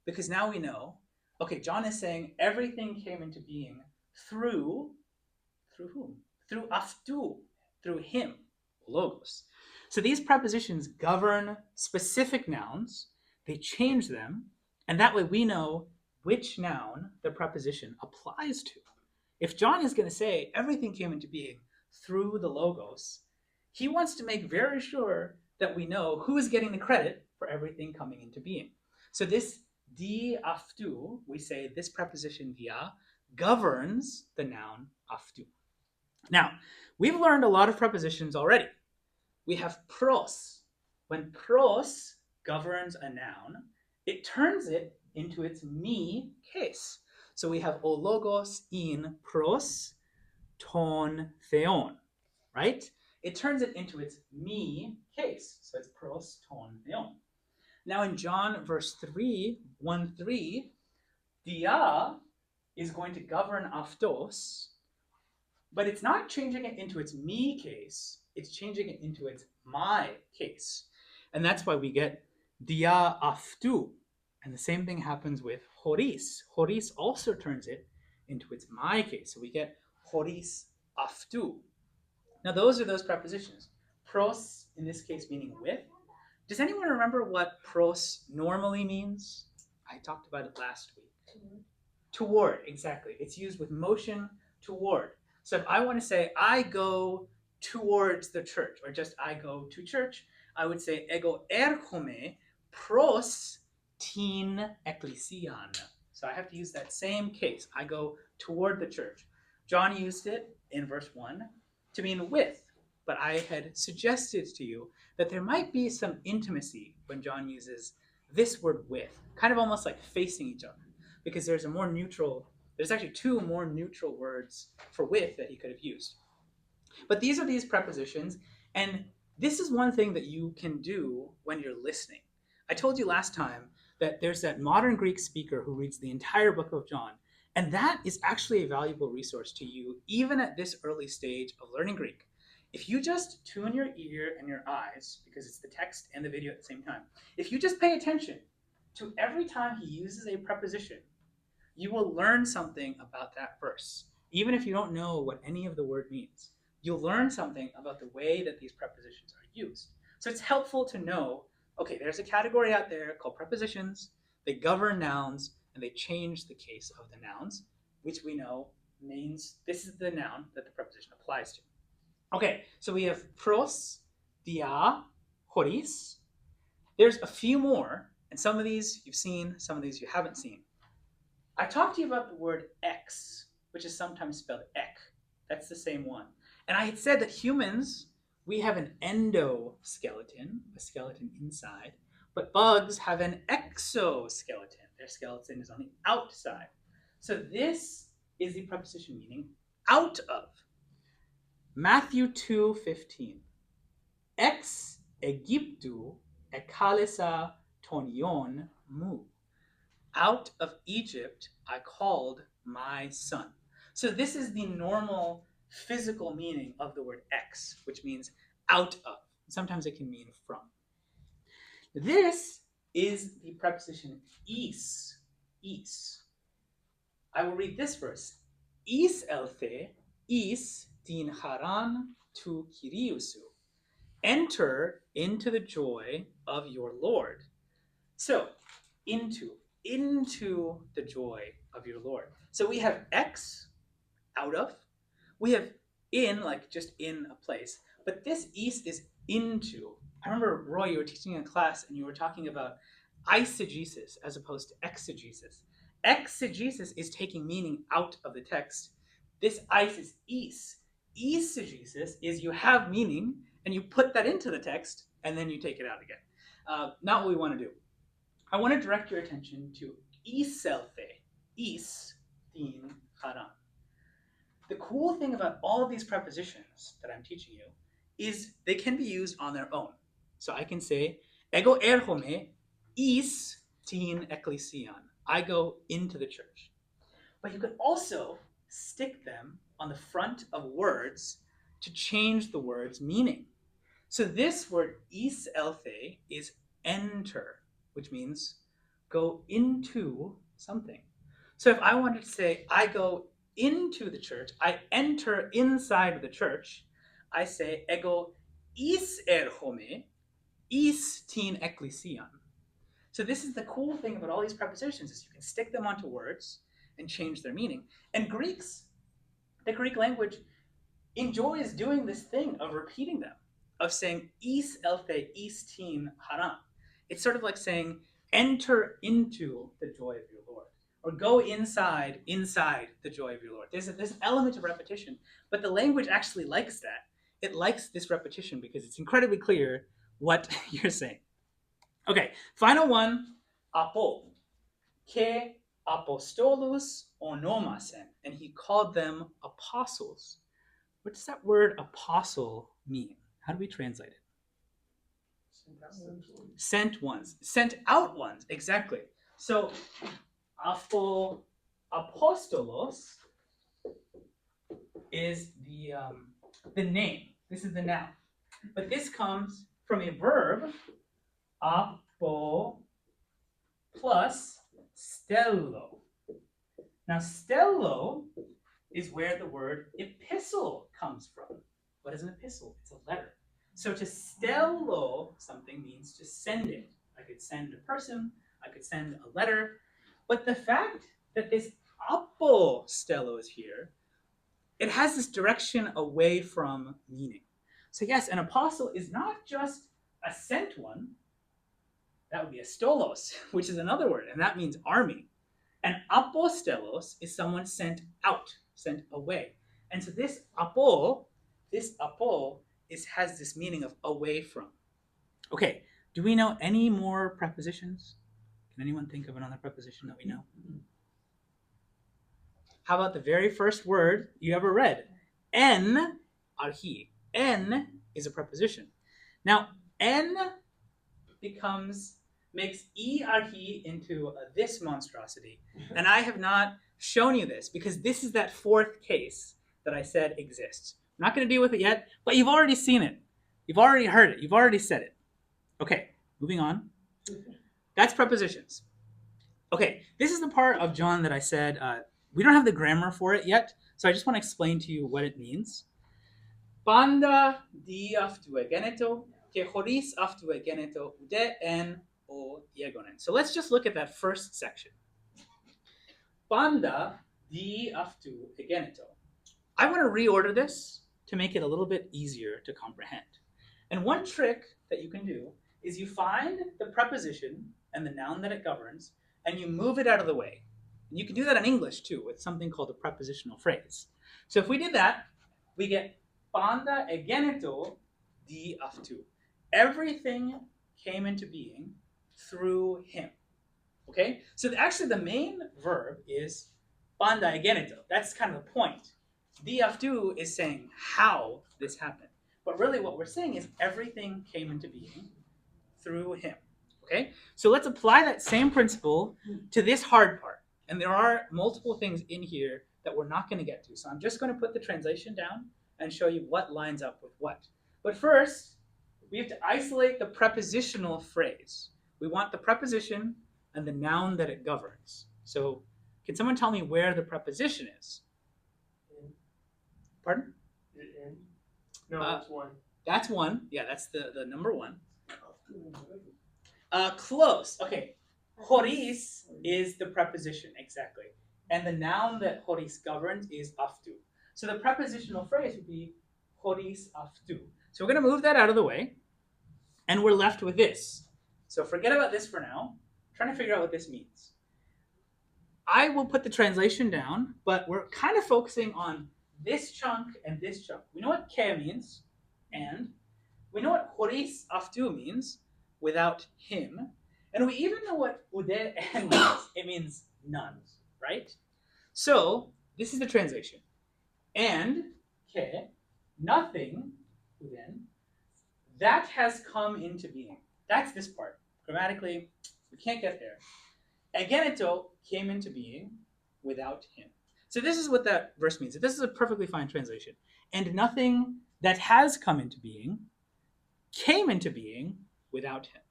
because now we know, okay, John is saying everything came into being through whom? Through aftu, through him, logos. So these prepositions govern specific nouns. They change them. And that way we know which noun the preposition applies to. If John is going to say everything came into being through the logos, he wants to make very sure that we know who is getting the credit for everything coming into being. So this di aftu, we say this preposition dia governs the noun aftu. Now, we've learned a lot of prepositions already. We have pros. When pros governs a noun, it turns it into its me case. So we have o logos in pros ton theon, right? It turns it into its me case. So it's pros ton theon. Now in John verse 3, 1-3, dia is going to govern aftos, but it's not changing it into its me case, it's changing it into its my case. And that's why we get dia aftu. And the same thing happens with horis. Horis also turns it into its my case. So we get horis aftu. Now those are those prepositions. Pros, in this case, meaning with. Does anyone remember what pros normally means? I talked about it last week. Toward, exactly. It's used with motion toward. So if I want to say, I go towards the church, or just I go to church, I would say, ego erchome pros tin ecclesian. So I have to use that same case. I go toward the church. John used it in verse 1 to mean with, but I had suggested to you that there might be some intimacy when John uses this word with, kind of almost like facing each other, because there's actually two more neutral words for with that he could have used. But these are these prepositions, and this is one thing that you can do when you're listening. I told you last time that there's that modern Greek speaker who reads the entire book of John, and that is actually a valuable resource to you even at this early stage of learning Greek. If you just tune your ear and your eyes, because it's the text and the video at the same time, if you just pay attention to every time he uses a preposition, you will learn something about that verse. Even if you don't know what any of the word means, you'll learn something about the way that these prepositions are used. So it's helpful to know, okay, there's a category out there called prepositions. They govern nouns and they change the case of the nouns, which we know means this is the noun that the preposition applies to. Okay, so we have pros, dia, horis. There's a few more, and some of these you've seen, some of these you haven't seen. I talked to you about the word X, which is sometimes spelled ek. That's the same one. And I had said that humans, we have an endoskeleton, a skeleton inside, but bugs have an exoskeleton. Their skeleton is on the outside. So this is the preposition meaning out of. Matthew 2:15. Ex Egyptu ekalesa tonion mu. Out of Egypt I called my son. So this is the normal physical meaning of the word ex, which means out of. Sometimes it can mean from. This is the preposition is. Is. I will read this verse. Is elthe, is din haran tu kiriusu. Enter into the joy of your Lord. So, into the joy of your Lord. So we have ex, out of. We have in, like just in a place. But this is into. I remember, Roy, you were teaching in class and you were talking about eisegesis as opposed to exegesis. Exegesis is taking meaning out of the text. This eis is is. Eisegesis is you have meaning and you put that into the text and then you take it out again. Not what we want to do. I want to direct your attention to iselthe, is din haran. The cool thing about all of these prepositions that I'm teaching you is they can be used on their own. So I can say, ego erhome is tin ecclesian. I go into the church. But you could also stick them on the front of words to change the word's meaning. So this word is elthe is enter, which means go into something. So if I wanted to say, I go into the church, I enter inside the church, I say, ego is erhome, is tin ecclesian. So this is the cool thing about all these prepositions, is you can stick them onto words and change their meaning. And Greeks, the Greek language, enjoys doing this thing of repeating them, of saying, is elthe, is tin haran. It's sort of like saying, enter into the joy of your Lord. or go inside the joy of your Lord. There's an element of repetition, but the language actually likes that. It likes this repetition because it's incredibly clear what you're saying. Okay, final one, apo. Ke apostolos onomasen, and he called them apostles. What does that word apostle mean? How do we translate it? Sent ones. Sent out ones, exactly. So, apostolos is the name. This is the noun. But this comes from a verb, apo plus stello. Now, stello is where the word epistle comes from. What is an epistle? It's a letter. So to stello something means to send it. I could send a person, I could send a letter. But the fact that this apostello is here, it has this direction away from meaning. So yes, an apostle is not just a sent one. That would be a stolos, which is another word, and that means army. And apostellos is someone sent out, sent away. And so this apo has this meaning of away from. Okay, do we know any more prepositions? Can anyone think of another preposition that we know? How about the very first word you ever read? En arhi. En is a preposition. Now, en makes e arhi into this monstrosity. And I have not shown you this because this is that fourth case that I said exists. I'm not going to deal with it yet, but you've already seen it. You've already heard it. You've already said it. Okay, moving on. That's prepositions. Okay, this is the part of John that I said we don't have the grammar for it yet, so I just want to explain to you what it means. Panda di aftu egeneto, ke choris aftu egeneto, ude en o iegonen. So let's just look at that first section. Panda di aftu egeneto. I want to reorder this to make it a little bit easier to comprehend. And one trick that you can do is you find the preposition and the noun that it governs, and you move it out of the way. And you can do that in English too with something called a prepositional phrase. So if we did that, we get Panda egeneto di aftu. Everything came into being through him. Okay? So actually the main verb is Panda egeneto. That's kind of the point. Di aftu is saying how this happened. But really what we're saying is everything came into being through him. Okay? So let's apply that same principle to this hard part. And there are multiple things in here that we're not going to get to. So I'm just going to put the translation down and show you what lines up with what. But first, we have to isolate the prepositional phrase. We want the preposition and the noun that it governs. So can someone tell me where the preposition is? Pardon? Is it in? No, that's one. That's one. Yeah, that's the number one. Close. Okay. Choris is the preposition, exactly. And the noun that choris governs is aftu. So the prepositional phrase would be choris aftu. So we're going to move that out of the way, and we're left with this. So forget about this for now. I'm trying to figure out what this means. I will put the translation down, but we're kind of focusing on this chunk and this chunk. We know what ke means, and we know what choris aftu means, without him. And we even know what ude en means. It means none, right? So this is the translation. And ke, nothing, uden, that has come into being. That's this part. Grammatically, we can't get there. Egeneto came into being without him. So this is what that verse means. This is a perfectly fine translation. And nothing that has come into being came into being without him.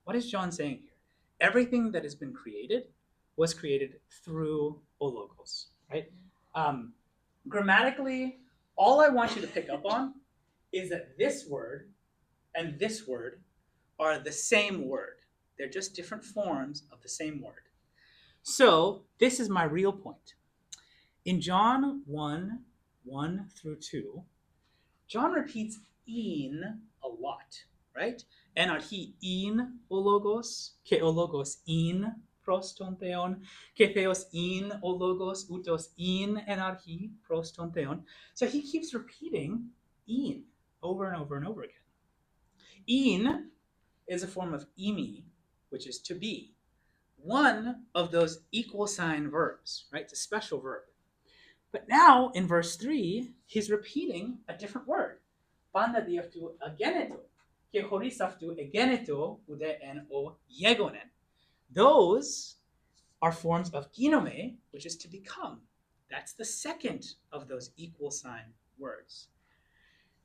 What is John saying here? Everything that has been created was created through ologos, right? Grammatically, all I want you to pick up on is that this word and this word are the same word. They're just different forms of the same word. So this is my real point. In John 1 through 2, John repeats in a lot, right? En archi in ologos, ke ologos in proston theon, ke theos in o logos, utos in en archi proston theon. So he keeps repeating in over and over and over again. In is a form of imi, which is to be. One of those equal sign verbs, right? It's a special verb. But now in verse 3, he's repeating a different word. Panda diaftu ageneto, ke horisaftu egeneto ude en o yegonen. Those are forms of ginome, which is to become. That's the second of those equal sign words.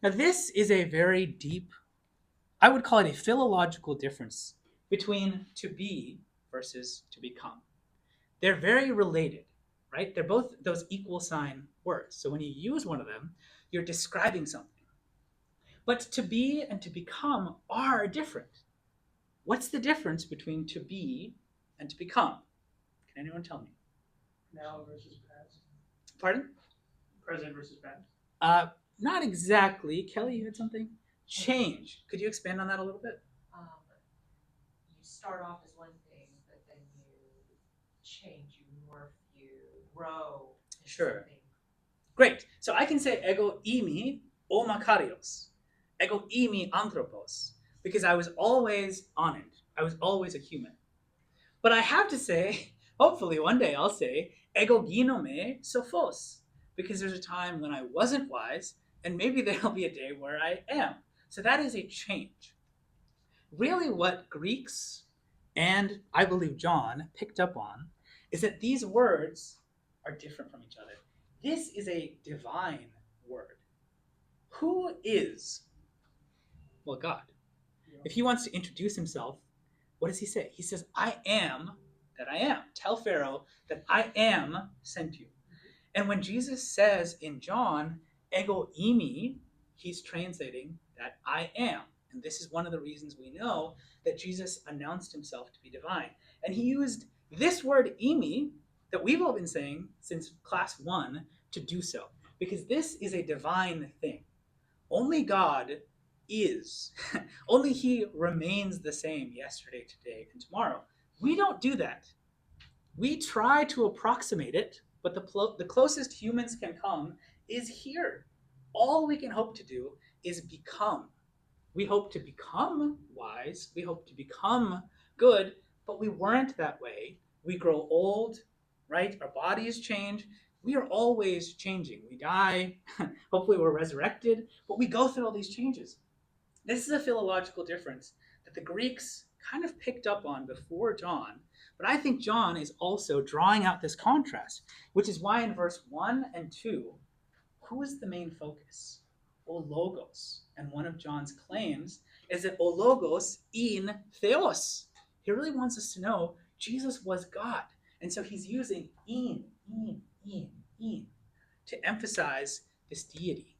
Now this is a very deep, I would call it a philological difference between to be versus to become. They're very related, right? They're both those equal sign words. So when you use one of them, you're describing something. But to be and to become are different. What's the difference between to be and to become? Can anyone tell me? Now versus past. Pardon? Present versus past. Not exactly. Kelly, you had something? Change. Could you expand on that a little bit? You start off as one thing, but then you change, you morph, you grow. into Sure. something. Great. So I can say ego imi o makarios, ego imi anthropos, because I was always on it. I was always a human. But I have to say, hopefully one day I'll say ego ginome sophos, because there's a time when I wasn't wise, and maybe there'll be a day where I am. So that is a change. Really what Greeks and I believe John picked up on is that these words are different from each other. This is a divine word. Who is? Well, God. If he wants to introduce himself, what does he say? He says, I am that I am. Tell Pharaoh that I am sent you. And when Jesus says in John, ego imi, he's translating that I am. And this is one of the reasons we know that Jesus announced himself to be divine. And he used this word imi that we've all been saying since class 1 to do so. Because this is a divine thing. Only God is. Only he remains the same yesterday, today, and tomorrow. We don't do that. We try to approximate it, but the closest humans can come is here. All we can hope to do is become. We hope to become wise. We hope to become good, but we weren't that way. We grow old, right? Our bodies change. We are always changing. We die. Hopefully we're resurrected, but we go through all these changes. This is a philological difference that the Greeks kind of picked up on before John, but I think John is also drawing out this contrast, which is why in verse 1 and 2, who is the main focus? O logos. And one of John's claims is that O logos in theos. He really wants us to know Jesus was God. And so he's using in to emphasize this deity.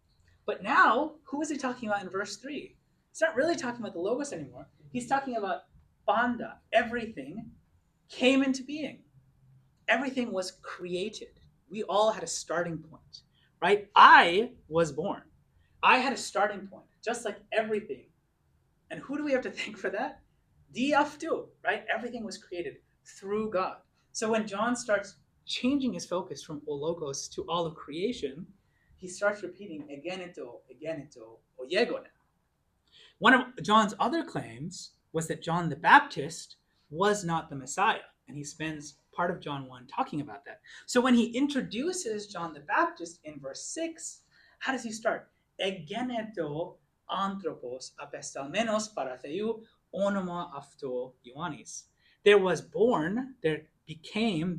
But now, who is he talking about in verse 3? He's not really talking about the logos anymore. He's talking about Panda. Everything came into being. Everything was created. We all had a starting point, right? I was born. I had a starting point, just like everything. And who do we have to thank for that? Diaftu, right? Everything was created through God. So when John starts changing his focus from O logos to all of creation, he starts repeating egeneto, o yegonen. One of John's other claims was that John the Baptist was not the Messiah, and he spends part of John 1 talking about that. So when he introduces John the Baptist in verse 6, how does he start? Egeneto anthropos apestalmenos paratheu onoma afto Ioannis. There was born, there came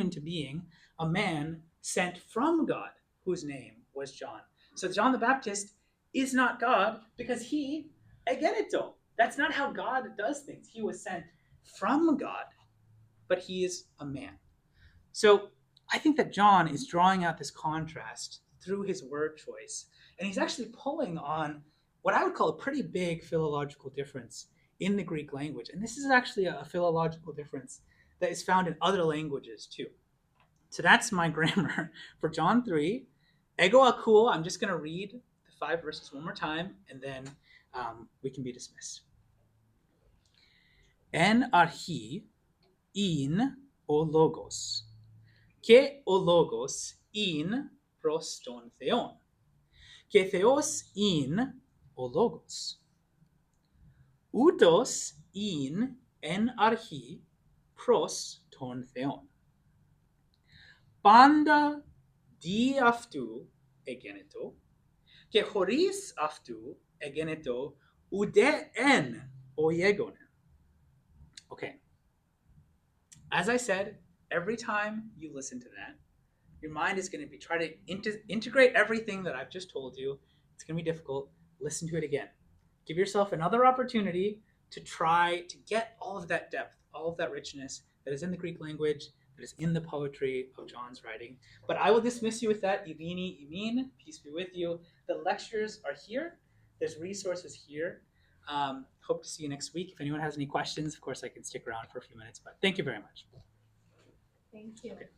into being a man sent from God, whose name was John. So John the Baptist is not God because he egeneto. That's not how God does things. He was sent from God, but he is a man. So I think that John is drawing out this contrast through his word choice. And he's actually pulling on what I would call a pretty big philological difference in the Greek language. And this is actually a philological difference that is found in other languages too. So that's my grammar for John 3. Ego akuo, I'm just going to read the 5 verses one more time, and then we can be dismissed. En archi in o logos. Και ο λόγος ειν προς τον Θεόν. Και Θεός ειν ο λόγος. Ούτως ειν εν αρχή προς τον Θεόν. Πάντα δι' αυτού εγένετο, και χωρίς αυτού εγένετο ουδέ εν ο γέγονεν. Okay. As I said, every time you listen to that, your mind is going to be trying to integrate everything that I've just told you. It's going to be difficult. Listen to it again. Give yourself another opportunity to try to get all of that depth, all of that richness that is in the Greek language, that is in the poetry of John's writing. But I will dismiss you with that. Ivini, Imin, peace be with you. The lectures are here. There's resources here. Hope to see you next week. If anyone has any questions, of course, I can stick around for a few minutes. But thank you very much. Thank you. Okay.